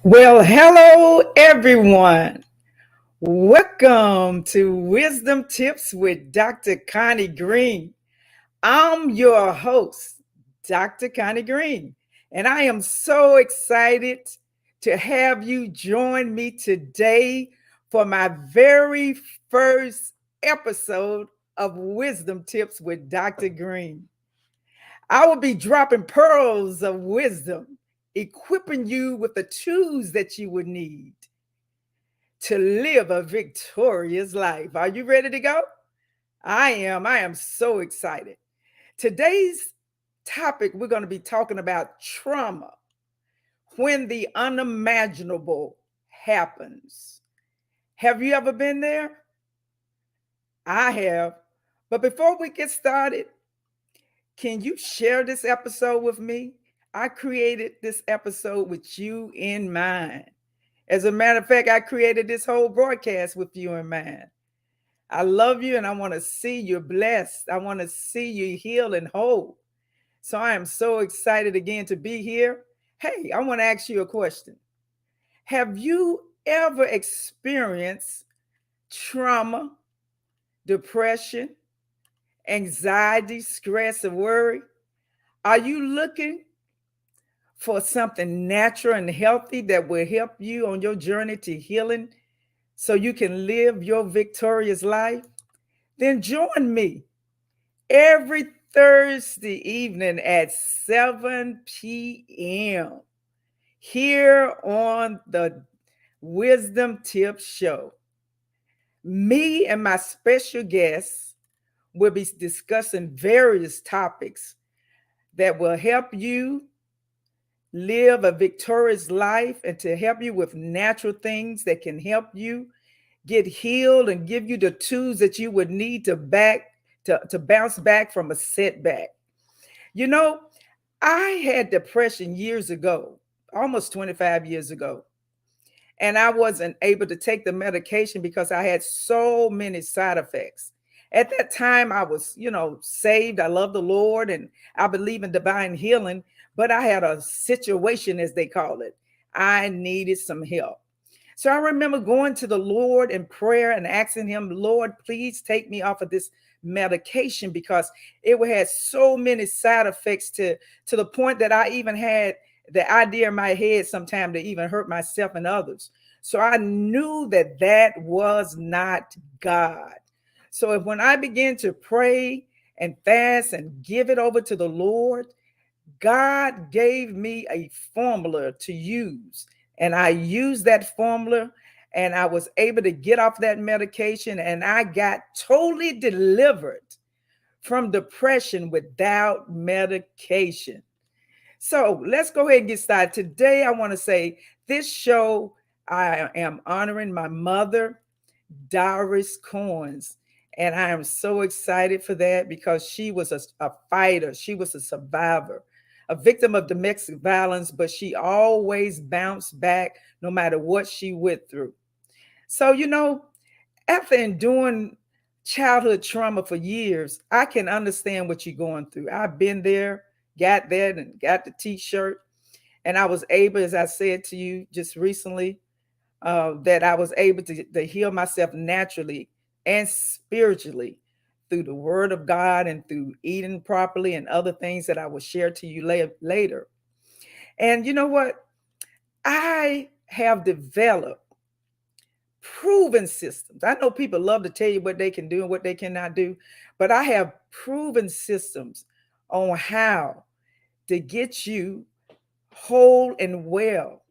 Well, hello everyone. Welcome to Wisdom Tips with Dr. Connie Green. I'm your host, Dr. Connie Green, and I am so excited to have you join me today for my very first episode of Wisdom Tips with Dr. Green. I will be dropping pearls of wisdom, equipping you with the tools that you would need to live a victorious life. Are you ready to go? I am. I am so excited. Today's topic, we're going to be talking about trauma when the unimaginable happens. Have you ever been there? I have. But before we get started, can you share this episode with me? I created this episode with you in mind. As a matter of fact, I created this whole broadcast with you in mind. I love you and I want to see you blessed. I want to see you healed and whole. So I am so excited again to be here. Hey, I want to ask you a question. Have you ever experienced trauma, depression, anxiety, stress, or worry? Are you looking for something natural and healthy that will help you on your journey to healing so you can live your victorious life? Then join me every Thursday evening at 7 p.m. here on the Wisdom Tips Show. Me and my special guests will be discussing various topics that will help you live a victorious life and to help you with natural things that can help you get healed and give you the tools that you would need to bounce back from a setback. You know, I had depression years ago, almost 25 years ago, and I wasn't able to take the medication because I had so many side effects. At that time, I was, saved. I love the Lord and I believe in divine healing, but I had a situation, as they call it. I needed some help. So I remember going to the Lord in prayer and asking him, Lord, please take me off of this medication because it had so many side effects to the point that I even had the idea in my head sometime to even hurt myself and others. So I knew that that was not God. So when I began to pray and fast and give it over to the Lord, God gave me a formula to use. And I used that formula and I was able to get off that medication and I got totally delivered from depression without medication. So let's go ahead and get started. Today, I want to say this show, I am honoring my mother, Doris Coins. And I am so excited for that because she was a fighter. She was a survivor, a victim of domestic violence, but she always bounced back no matter what she went through. So, after enduring childhood trauma for years, I can understand what you're going through. I've been there, got that, and got the t shirt. And I was able, as I said to you just recently, that I was able to heal myself naturally and spiritually through the word of God and through eating properly and other things that I will share to you later. And you know what? I have developed proven systems. I know people love to tell you what they can do and what they cannot do, but I have proven systems on how to get you whole and well.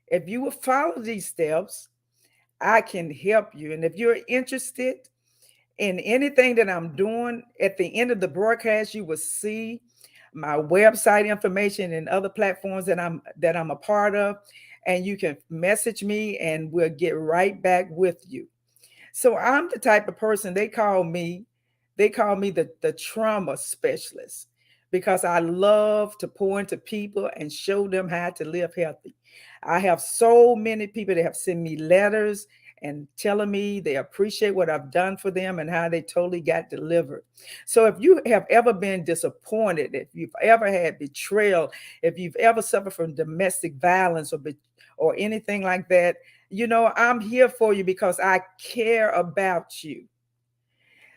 If you will follow these steps, I can help you. And if you're interested in anything that I'm doing, at the end of the broadcast, you will see my website information and other platforms that I'm a part of. And you can message me and we'll get right back with you. So I'm the type of person they call me the trauma specialist because I love to pour into people and show them how to live healthy. I have so many people that have sent me letters and telling me they appreciate what I've done for them and how they totally got delivered. So if you have ever been disappointed, if you've ever had betrayal, if you've ever suffered from domestic violence or anything like that, I'm here for you because I care about you.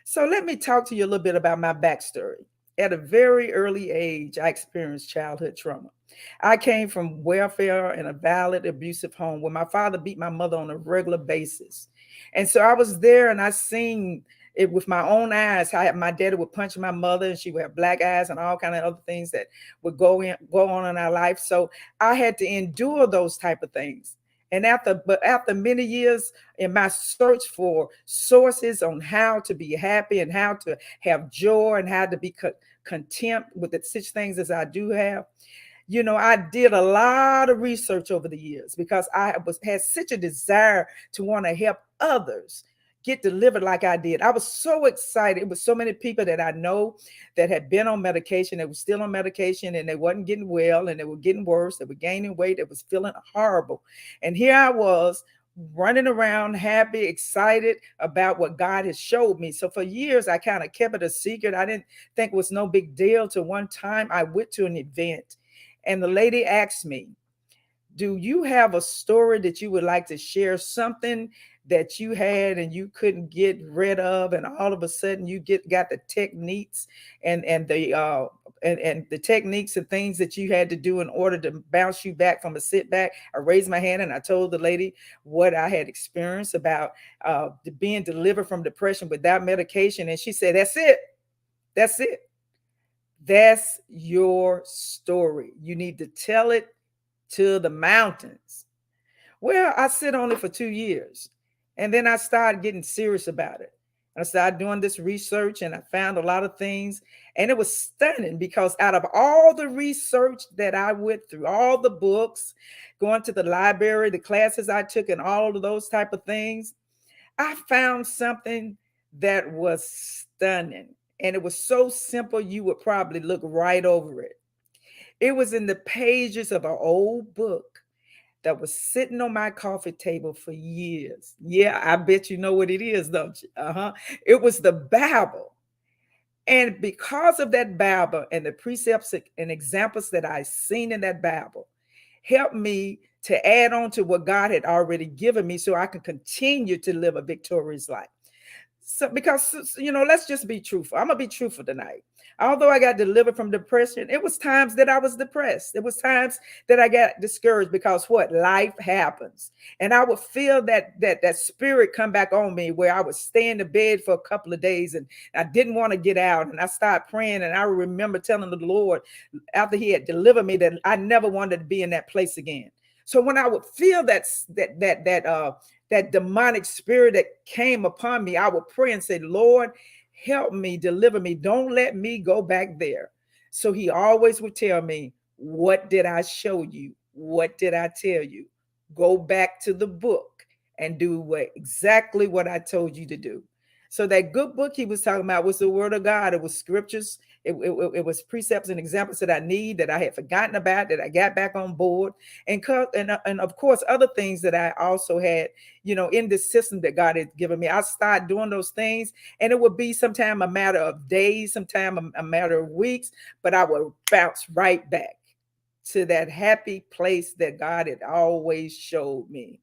So let me talk to you a little bit about my backstory. At a very early age, I experienced childhood trauma. I came from welfare in a violent, abusive home where my father beat my mother on a regular basis. And so I was there and I seen it with my own eyes how my daddy would punch my mother and she would have black eyes and all kind of other things that would go on in our life. So I had to endure those type of things. And after many years in my search for sources on how to be happy and how to have joy and how to be content with the such things as I do have, I did a lot of research over the years because I had such a desire to want to help others get delivered like I did. I was so excited. It was so many people that I know that had been on medication, that were still on medication, and they wasn't getting well, and they were getting worse. They were gaining weight. They was feeling horrible. And here I was running around happy, excited about what God has showed me. So for years, I kind of kept it a secret. I didn't think it was no big deal till one time I went to an event and the lady asked me, do you have a story that you would like to share, something that you had and you couldn't get rid of, and all of a sudden you got the techniques and the techniques and things that you had to do in order to bounce you back from a setback? I raised my hand and I told the lady what I had experienced about being delivered from depression without medication, and she said, "That's it. That's it. That's your story. You need to tell it to the mountains." Well, I sit on it for 2 years. And then I started getting serious about it. I started doing this research and I found a lot of things. And it was stunning because out of all the research that I went through, all the books, going to the library, the classes I took, and all of those type of things, I found something that was stunning. And it was so simple, you would probably look right over it. It was in the pages of an old book that was sitting on my coffee table for years. Yeah, I bet you know what it is, don't you? Uh-huh. It was the Bible. And because of that Bible and the precepts and examples that I seen in that Bible, helped me to add on to what God had already given me so I can continue to live a victorious life. So because let's just be truthful. I'm gonna be truthful tonight. Although I got delivered from depression, it was times that I was depressed. It was times that I got discouraged because what? Life happens. And I would feel that spirit come back on me where I would stay in the bed for a couple of days and I didn't want to get out. And I started praying and I remember telling the Lord after he had delivered me that I never wanted to be in that place again. So when I would feel that demonic spirit that came upon me, I would pray and say, Lord, help me, deliver me. Don't let me go back there. So he always would tell me, what did I show you? What did I tell you? Go back to the book and do exactly what I told you to do. So that good book he was talking about was the word of God. It was scriptures. It was precepts and examples that I need, that I had forgotten about, that I got back on board. And of course, other things that I also had, in this system that God had given me. I started doing those things, and it would be sometime a matter of days, sometime a matter of weeks, but I would bounce right back to that happy place that God had always showed me.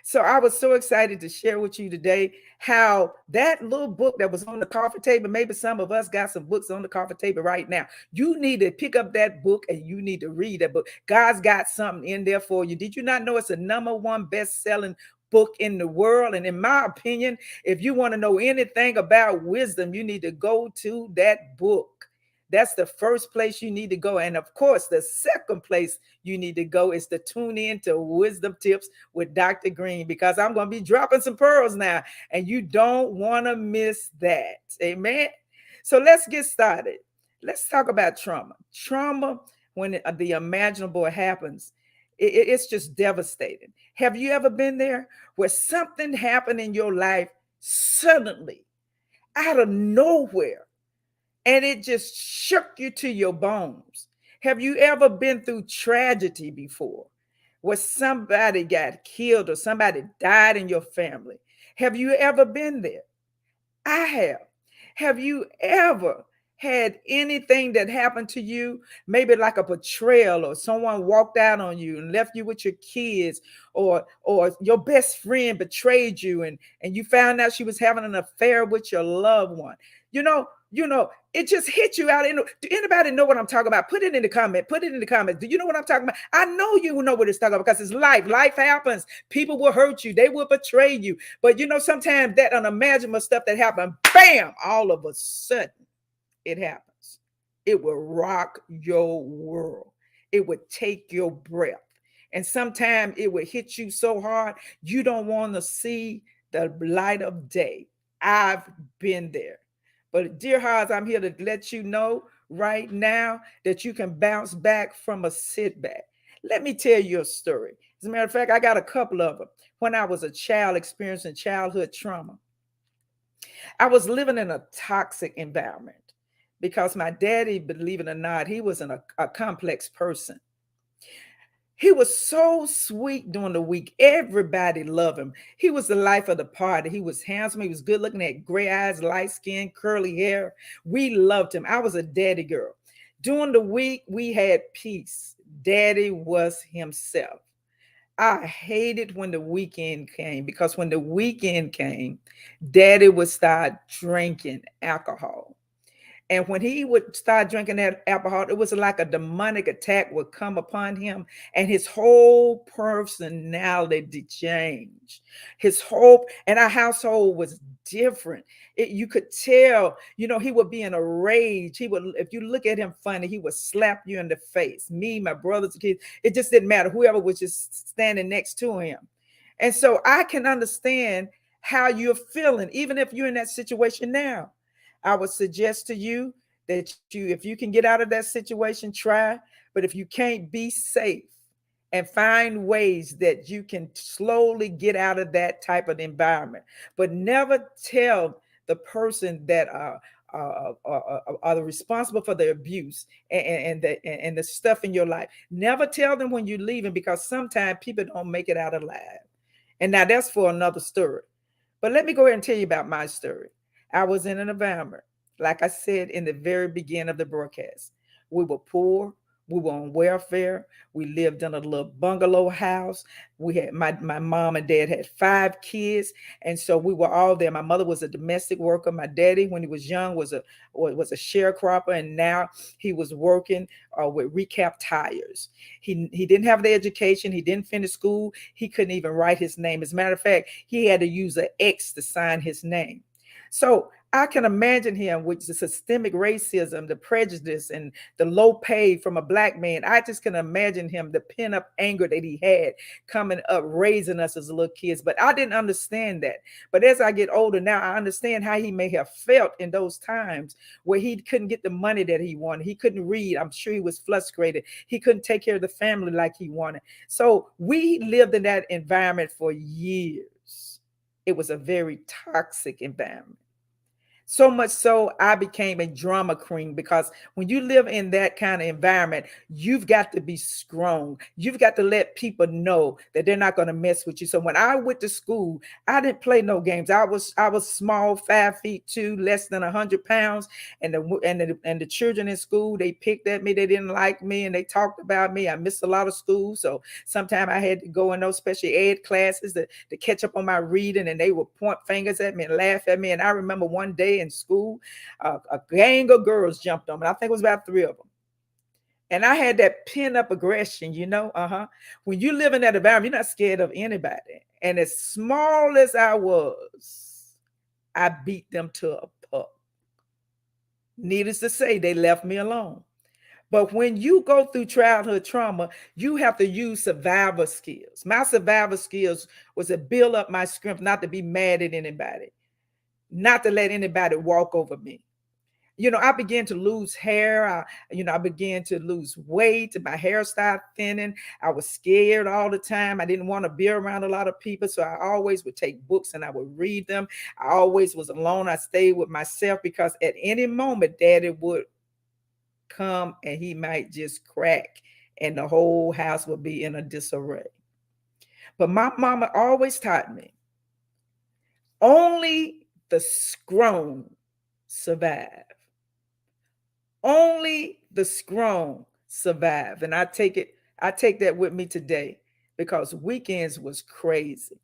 So I was so excited to share with you today how that little book that was on the coffee table, maybe some of us got some books on the coffee table right now. You need to pick up that book and you need to read that book. God's got something in there for you. Did you not know it's the #1 best-selling book in the world? And in my opinion, if you want to know anything about wisdom, you need to go to that book. That's the first place you need to go. And of course, the second place you need to go is to tune in to Wisdom Tips with Dr. Green, because I'm going to be dropping some pearls now, and you don't want to miss that. Amen. So let's get started. Let's talk about trauma. Trauma, when the imaginable happens, it's just devastating. Have you ever been there where something happened in your life suddenly, out of nowhere, and it just shook you to your bones? Have you ever been through tragedy before? where somebody got killed or somebody died in your family. Have you ever been there? I have. Have you ever had anything that happened to you, maybe like a betrayal, or someone walked out on you and left you with your kids, or your best friend betrayed you, and you found out she was having an affair with your loved one? It just hit you out. Do anybody know what I'm talking about? Put it in the comment. Put it in the comments. Do you know what I'm talking about? I know you know what it's talking about, because it's life. Life happens. People will hurt you. They will betray you. But sometimes that unimaginable stuff that happened, bam, all of a sudden it happens. It will rock your world. It would take your breath. And sometimes it will hit you so hard you don't want to see the light of day. I've been there. But dear hearts, I'm here to let you know right now that you can bounce back from a setback. Let me tell you a story. As a matter of fact, I got a couple of them. When I was a child experiencing childhood trauma, I was living in a toxic environment because my daddy, believe it or not, he was a complex person. He was so sweet during the week. Everybody loved him. He was the life of the party. He was handsome. He was good looking, had gray eyes, light skin, curly hair. We loved him. I was a daddy girl. During the week, we had peace. Daddy was himself. I hated when the weekend came, because when the weekend came, Daddy would start drinking alcohol. And when he would start drinking that alcohol, it was like a demonic attack would come upon him, and his whole personality changed. And our household was different. You could tell, he would be in a rage. If you look at him funny, he would slap you in the face. Me, my brothers, kids, it just didn't matter. Whoever was just standing next to him. And so I can understand how you're feeling, even if you're in that situation now. I would suggest to you that if you can get out of that situation, try. But if you can't, be safe and find ways that you can slowly get out of that type of environment. But never tell the person that are the responsible for the abuse and the stuff in your life. Never tell them when you're leaving, because sometimes people don't make it out alive. And now that's for another story. But let me go ahead and tell you about my story. I was in an environment, like I said in the very beginning of the broadcast. We were poor. We were on welfare. We lived in a little bungalow house. We had my mom and dad had 5 kids, and so we were all there. My mother was a domestic worker. My daddy, when he was young, was a sharecropper, and now he was working with recap tires. He didn't have the education. He didn't finish school. He couldn't even write his name. As a matter of fact, he had to use an X to sign his name. So I can imagine him with the systemic racism, the prejudice, and the low pay from a black man. I just can imagine him, the pent up anger that he had coming up, raising us as little kids. But I didn't understand that. But as I get older now, I understand how he may have felt in those times where he couldn't get the money that he wanted. He couldn't read. I'm sure he was frustrated. He couldn't take care of the family like he wanted. So we lived in that environment for years. It was a very toxic environment. So much so, I became a drama queen, because when you live in that kind of environment, you've got to be strong. You've got to let people know that they're not going to mess with you. So when I went to school, I didn't play no games. I was small, 5'2", less than 100 pounds, and the children in school, they picked at me. They didn't like me, and they talked about me. I missed a lot of school, so sometimes I had to go in those special ed classes to catch up on my reading, and they would point fingers at me and laugh at me. And I remember one day in school, a gang of girls jumped on me. I think it was about 3 of them. And I had that pent up aggression, When you live in that environment, you're not scared of anybody. And as small as I was, I beat them to a pulp. Needless to say, they left me alone. But when you go through childhood trauma, you have to use survival skills. My survival skills was to build up my strength, not to be mad at anybody, not to let anybody walk over me. I began to lose hair. I began to lose weight. My hair started thinning. I was scared all the time. I didn't want to be around a lot of people. So I always would take books and I would read them. I always was alone. I stayed with myself, because at any moment, Daddy would come and he might just crack and the whole house would be in a disarray. But my mama always taught me only the strong survive. Only the strong survive. And I take that with me today because weekends was crazy.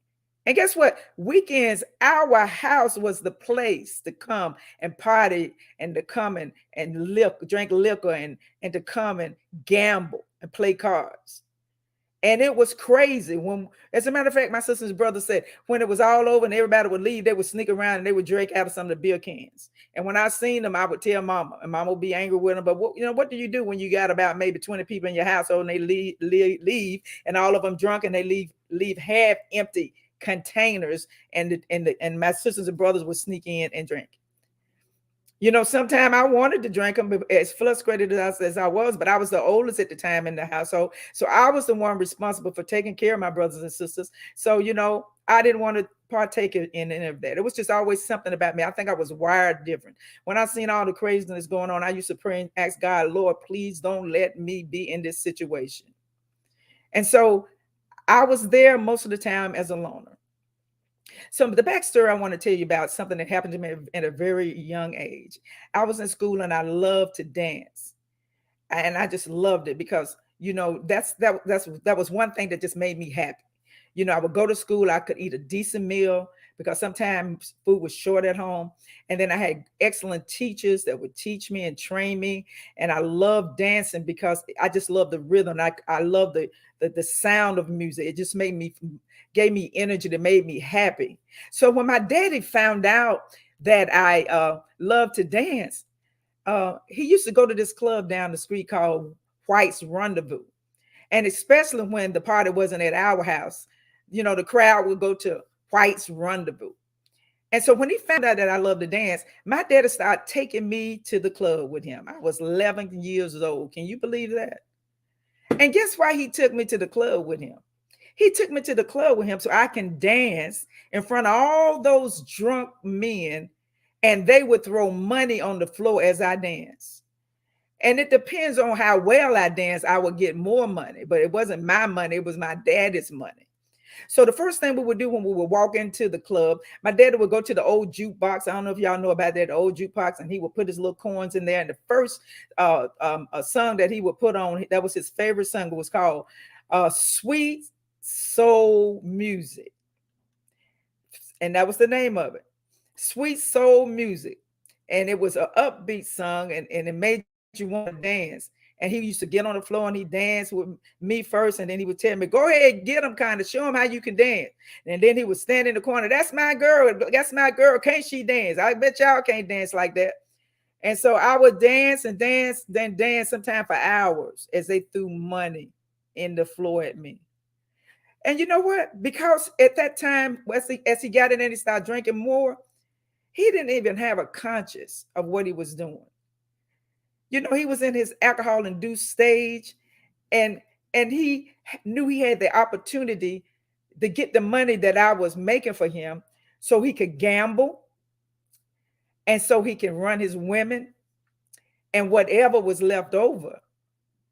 And guess what? Weekends, our house was the place to come and party and to come and drink liquor and to come and gamble and play cards. And it was crazy when, as a matter of fact, my sister's brother said when it was all over and everybody would leave, they would sneak around and they would drink out of some of the beer cans. And when I seen them, I would tell mama, and mama would be angry with them. But what do you do when you got about maybe 20 people in your household and they leave and all of them drunk and they leave half empty containers and my sisters and brothers would sneak in and drink. Sometimes I wanted to drink them as frustrated as I was, but I was the oldest at the time in the household. So I was the one responsible for taking care of my brothers and sisters. So, I didn't want to partake in any of that. It was just always something about me. I think I was wired different. When I seen all the craziness going on, I used to pray and ask God, Lord, please don't let me be in this situation. And so I was there most of the time as a loner. So the backstory I want to tell you about something that happened to me at a very young age. I was in school and I loved to dance, and I just loved it because that was one thing that just made me happy. I would go to school, I could eat a decent meal because sometimes food was short at home, and then I had excellent teachers that would teach me and train me, and I loved dancing because I just love the rhythm. I love the sound of music. It just gave me energy that made me happy. So when my daddy found out that I loved to dance, he used to go to this club down the street called White's Rendezvous. And especially when the party wasn't at our house, the crowd would go to White's Rendezvous. And so when he found out that I loved to dance, my daddy started taking me to the club with him. I was 11 years old. Can you believe that? And guess why he took me to the club with him? He took me to the club with him so I can dance in front of all those drunk men, and they would throw money on the floor as I danced. And it depends on how well I dance, I would get more money, but it wasn't my money, it was my daddy's money. So the first thing we would do when we would walk into the club, my daddy would go to the old jukebox. I don't know if y'all know about that, the old jukebox, and he would put his little coins in there. And the first a song that he would put on, that was his favorite song, was called Sweet Soul Music. And that was the name of it, Sweet Soul Music. And it was an upbeat song, and it made you want to dance. And he used to get on the floor and he danced with me first. And then he would tell me, go ahead, get him, kind of show him how you can dance. And then he would stand in the corner. That's my girl. That's my girl. Can't she dance? I bet y'all can't dance like that. And so I would dance and dance, then dance sometimes for hours as they threw money in the floor at me. And you know what? Because at that time, as he got in and he started drinking more, he didn't even have a conscience of what he was doing. He was in his alcohol-induced stage, and he knew he had the opportunity to get the money that I was making for him so he could gamble and so he can run his women, and whatever was left over,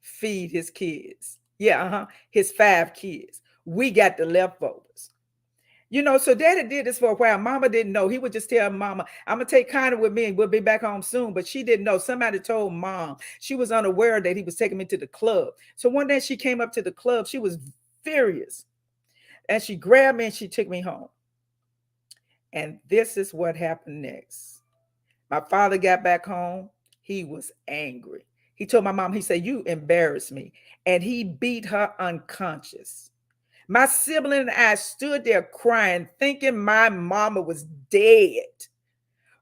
feed his kids. Yeah, his 5 kids. We got the leftovers. So daddy did this for a while. Mama didn't know. He would just tell mama, I'm going to take Connie with me and we'll be back home soon. But she didn't know. Somebody told mom. She was unaware that he was taking me to the club. So one day she came up to the club. She was furious. And she grabbed me and she took me home. And this is what happened next. My father got back home. He was angry. He told my mom, he said, you embarrassed me. And he beat her unconscious. My sibling and I stood there crying, thinking my mama was dead.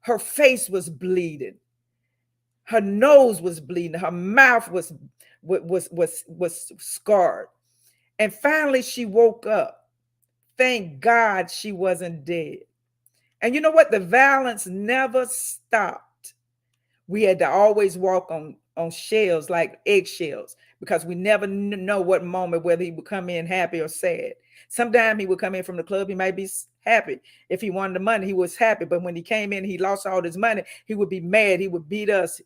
Her face was bleeding. Her nose was bleeding. Her mouth was scarred. And finally, she woke up. Thank God she wasn't dead. And you know what? The violence never stopped. We had to always walk on shells, like eggshells, because we never know what moment, whether he would come in happy or sad. Sometimes he would come in from the club, he might be happy. If he wanted the money, he was happy. But when he came in, he lost all his money, he would be mad. He would beat us,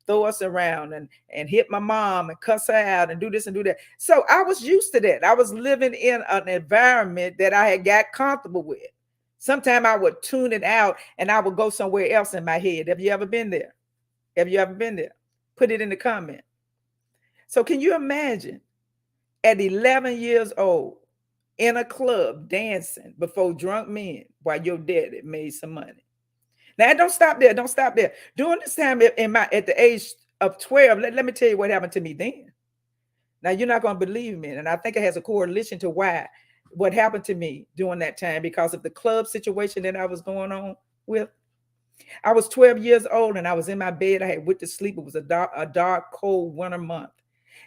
throw us around and hit my mom and cuss her out and do this and do that. So I was used to that. I was living in an environment that I had got comfortable with. Sometimes I would tune it out and I would go somewhere else in my head. Have you ever been there? Have you ever been there? Put it in the comment. So can you imagine at 11 years old in a club dancing before drunk men while your daddy made some money? Now don't stop there. Don't stop there. During this time at the age of 12, let me tell you what happened to me then. Now you're not going to believe me. And I think it has a correlation to what happened to me during that time because of the club situation that I was going on with. I was 12 years old and I was in my bed. I had went to sleep. It was a dark, cold winter month.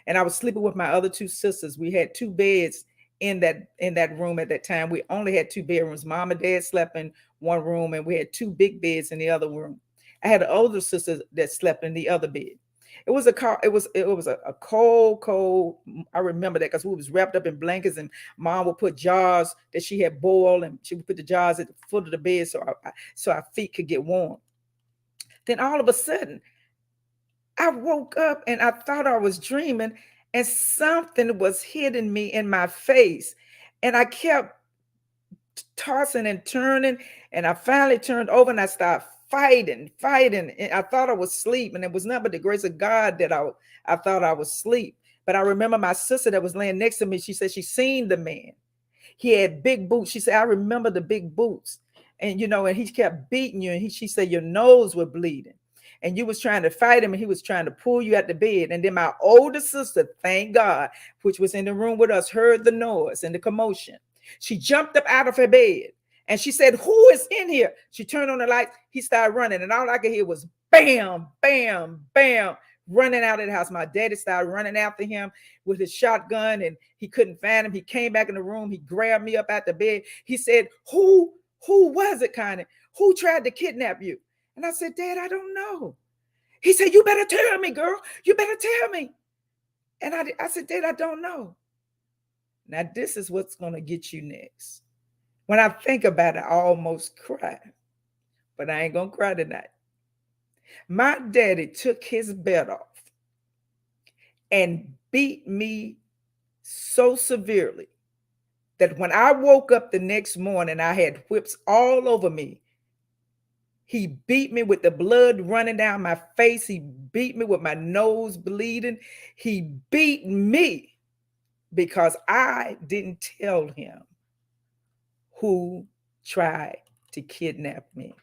And I was sleeping with my other two sisters. We had two beds in that room at that time. We only had two bedrooms. Mom and dad slept in one room and we had two big beds in the other room. I had an older sister that slept in the other bed. It was a cold. I remember that because we was wrapped up in blankets and mom would put jars that she had boiled and she would put the jars at the foot of the bed so our feet could get warm. Then all of a sudden, I woke up and I thought I was dreaming and something was hitting me in my face. And I kept tossing and turning and I finally turned over and I started fighting. And I thought I was asleep and it was nothing but the grace of God that I thought I was asleep. But I remember my sister that was laying next to me. She said she seen the man. He had big boots. She said, I remember the big boots. And, and he kept beating you. And she said, your nose was bleeding. And you was trying to fight him and he was trying to pull you out the bed. And then my older sister, thank God, which was in the room with us, heard the noise and the commotion. She jumped up out of her bed and she said, who is in here? She turned on the lights. He started running. And all I could hear was bam, bam, bam, running out of the house. My daddy started running after him with his shotgun and he couldn't find him. He came back in the room. He grabbed me up out the bed. He said, who was it, Connie? Who tried to kidnap you? And I said, Dad, I don't know. He said, you better tell me, girl. You better tell me. And I said, Dad, I don't know. Now, this is what's going to get you next. When I think about it, I almost cry. But I ain't going to cry tonight. My daddy took his belt off and beat me so severely that when I woke up the next morning, I had whips all over me. He beat me with the blood running down my face. He beat me with my nose bleeding. He beat me because I didn't tell him who tried to kidnap me.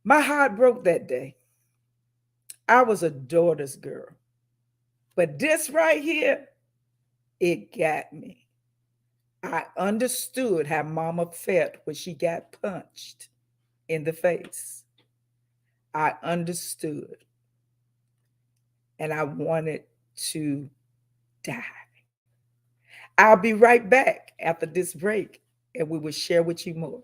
My heart broke that day. I was a daughter's girl. But this right here, it got me. I understood how mama felt when she got punched in the face. I understood. And I wanted to die. I'll be right back after this break and we will share with you more.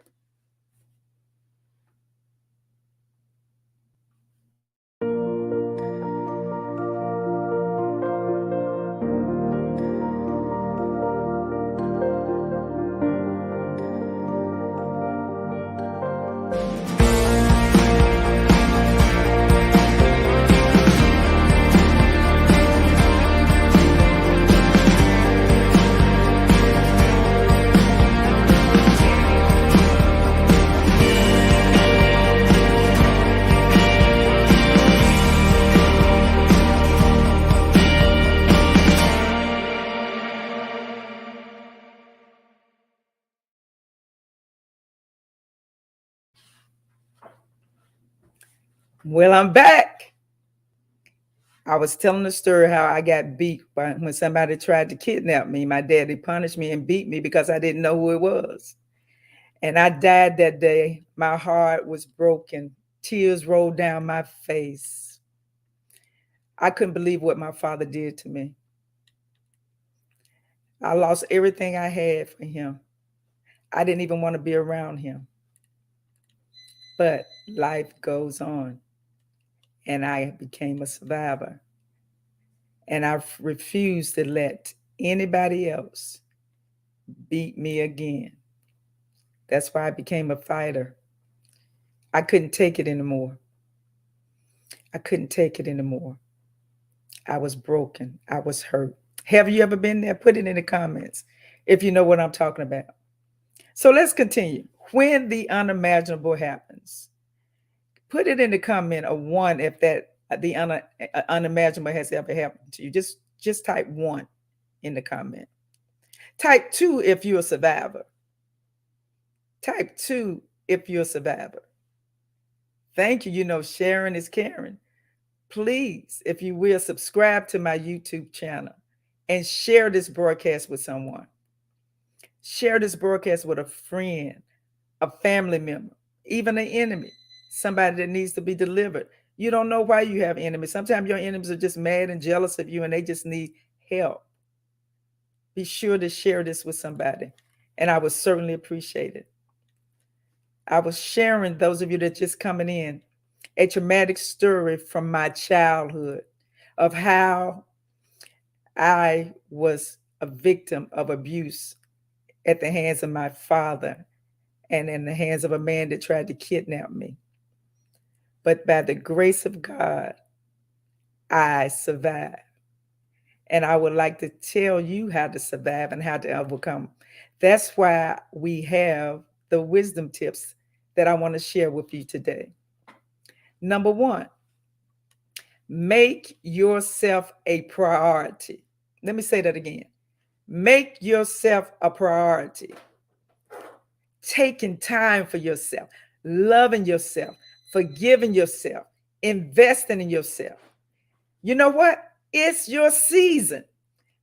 Well, I'm back. I was telling the story how I got beat when somebody tried to kidnap me. My daddy punished me and beat me because I didn't know who it was. And I died that day. My heart was broken. Tears rolled down my face. I couldn't believe what my father did to me. I lost everything I had for him. I didn't even want to be around him. But life goes on. And I became a survivor. And I refuse to let anybody else beat me again. That's why I became a fighter. I couldn't take it anymore. I couldn't take it anymore. I was broken. I was hurt. Have you ever been there? Put it in the comments if you know what I'm talking about. So let's continue. When the unimaginable happens, put it in the comment of one if that unimaginable has ever happened to you. Just type one in the comment. Type two if you're a survivor. Type two if you're a survivor. Thank you. You know, sharing is caring. Please, if you will, subscribe to my YouTube channel and share this broadcast with someone. Share this broadcast with a friend, a family member, even an enemy, somebody that needs to be delivered. You don't know why you have enemies. Sometimes your enemies are just mad and jealous of you and they just need help. Be sure to share this with somebody, and I would certainly appreciate it. I was sharing, those of you that just coming in, a traumatic story from my childhood of how I was a victim of abuse at the hands of my father and in the hands of a man that tried to kidnap me. But by the grace of God, I survived. And I would like to tell you how to survive and how to overcome. That's why we have the wisdom tips that I want to share with you today. Number one, make yourself a priority. Let me say that again. Make yourself a priority. Taking time for yourself, loving yourself, forgiving yourself, investing in yourself. You know what? It's your season.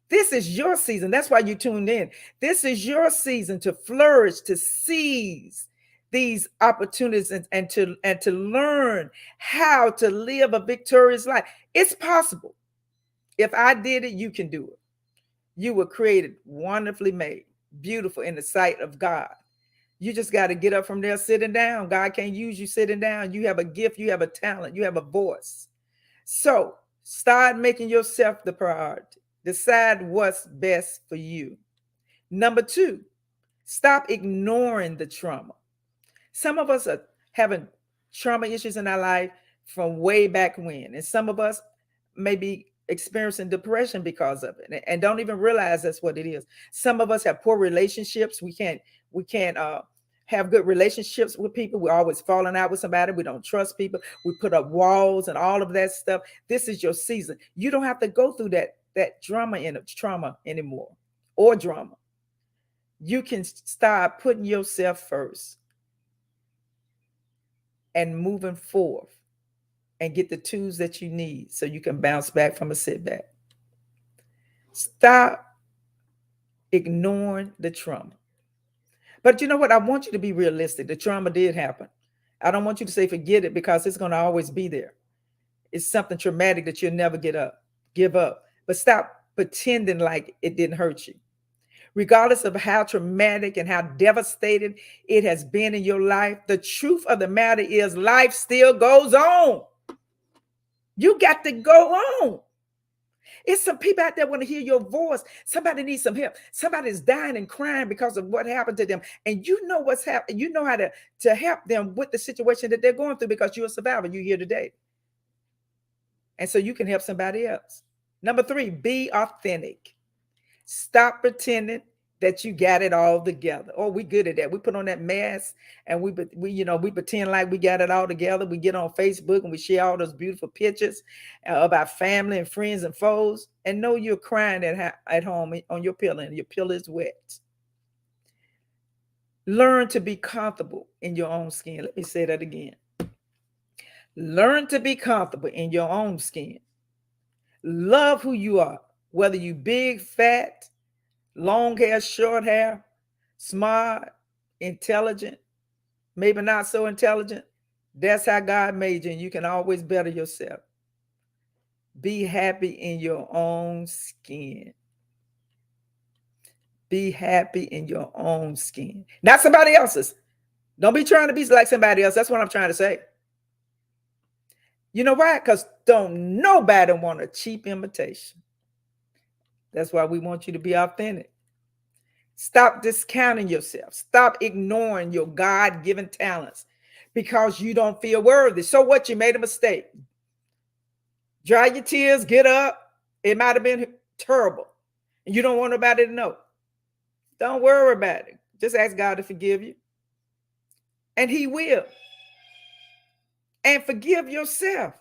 This is your season. That's why you tuned in. This is your season to flourish, to seize these opportunities and to learn how to live a victorious life. It's possible. If I did it, you can do it. You were created wonderfully made, beautiful in the sight of God. You just got to get up from there sitting down. God can't use you sitting down. You have a gift, you have a talent, you have a voice. So start making yourself the priority. Decide what's best for you. Number two, stop ignoring the trauma. Some of us are having trauma issues in our life from way back when, and some of us may be experiencing depression because of it and don't even realize that's what it is. Some of us have poor relationships. We can't have good relationships with people. We're always falling out with somebody. We don't trust people. We put up walls and all of that stuff. This is your season. You don't have to go through that trauma anymore or drama. You can start putting yourself first and moving forth and get the tools that you need so you can bounce back from a setback. Stop ignoring the trauma. But you know what? I want you to be realistic. The trauma did happen. I don't want you to say forget it because it's going to always be there. It's something traumatic that you'll never give up. But stop pretending like it didn't hurt you. Regardless of how traumatic and how devastated it has been in your life, the truth of the matter is life still goes on. You got to go on. It's some people out there want to hear your voice. Somebody needs some help. Somebody's dying and crying because of what happened to them. And you know what's happening. You know how to help them with the situation that they're going through because you're a survivor. You're here today. And so you can help somebody else. Number three, be authentic. Stop pretending that you got it all together. Oh, we good at that. We put on that mask and we pretend like we got it all together. We get on Facebook and we share all those beautiful pictures of our family and friends and foes, and know you're crying at home on your pillow and your pillow is wet. Learn to be comfortable in your own skin. Let me say that again. Learn to be comfortable in your own skin. Love who you are, whether you big, fat, long hair, short hair, smart, intelligent, maybe not so intelligent. That's how God made you, and you can always better yourself. Be happy in your own skin. Be happy in your own skin, not somebody else's. Don't be trying to be like somebody else. That's what I'm trying to say. You know why? Because don't nobody want a cheap imitation. That's why we want you to be authentic. Stop discounting yourself. Stop ignoring your God-given talents because you don't feel worthy. So what? You made a mistake. Dry your tears, get up. It might have been terrible. And you don't want nobody to know. Don't worry about it. Just ask God to forgive you. And He will. And forgive yourself.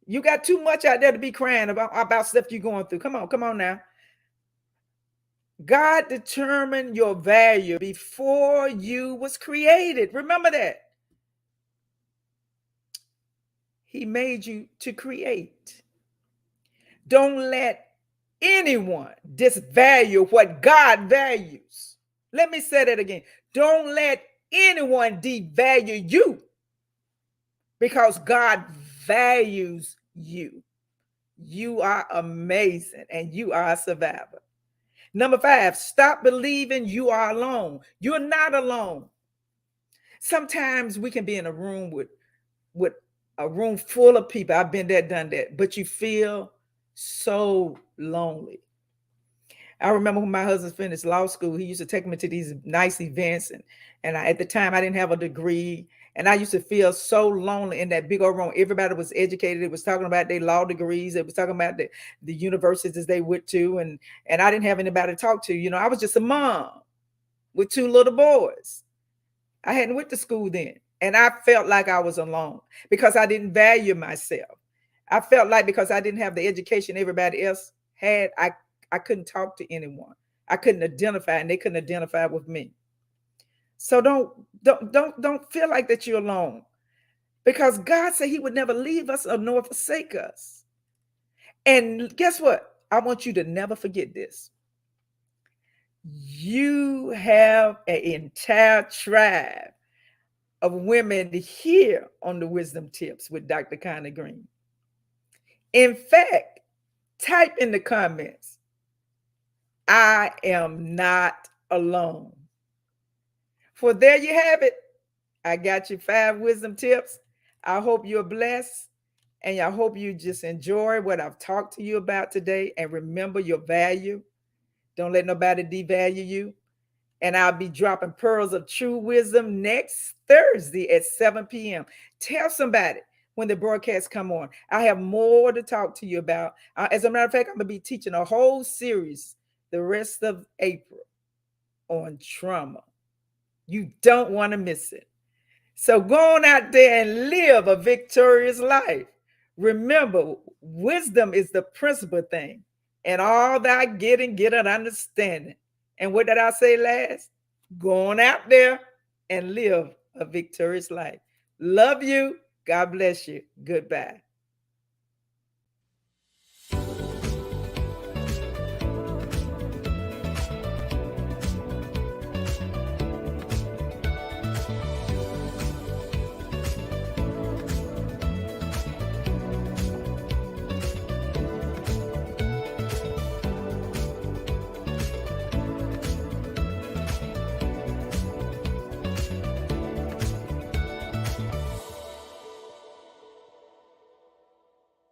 You got too much out there to be crying about stuff you're going through. Come on now. God determined your value before you was created. Remember that. He made you to create. Don't let anyone disvalue what God values. Let me say that again. Don't let anyone devalue you because God values you. You are amazing and you are a survivor. Number 5, stop believing you are alone. You're not alone. Sometimes we can be in a room with a room full of people. I've been there, done that, but you feel so lonely. I remember when my husband finished law school, he used to take me to these nice events. And at the time, I didn't have a degree. And I used to feel so lonely in that big old room. Everybody was educated. It was talking about their law degrees. It was talking about the universities they went to. And I didn't have anybody to talk to. You know, I was just a mom with 2 little boys. I hadn't went to school then. And I felt like I was alone because I didn't value myself. I felt like because I didn't have the education everybody else had, I couldn't talk to anyone. I couldn't identify, and they couldn't identify with me. So don't feel like that you're alone, because God said He would never leave us or nor forsake us. And guess what? I want you to never forget this. You have an entire tribe of women here on the Wisdom Tips with Dr. Connie Green. In fact, type in the comments, I am not alone. For there you have it. I got you 5 wisdom tips. I hope you're blessed, and I hope you just enjoy what I've talked to you about today. And remember your value. Don't let nobody devalue you. And I'll be dropping pearls of true wisdom next Thursday at 7 p.m. Tell somebody when the broadcasts come on. I have more to talk to you about. As a matter of fact, I'm going to be teaching a whole series the rest of April on trauma. You don't want to miss it. So go on out there and live a victorious life. Remember, wisdom is the principal thing. And all that getting, get an understanding. And what did I say last? Go on out there and live a victorious life. Love you. God bless you. Goodbye.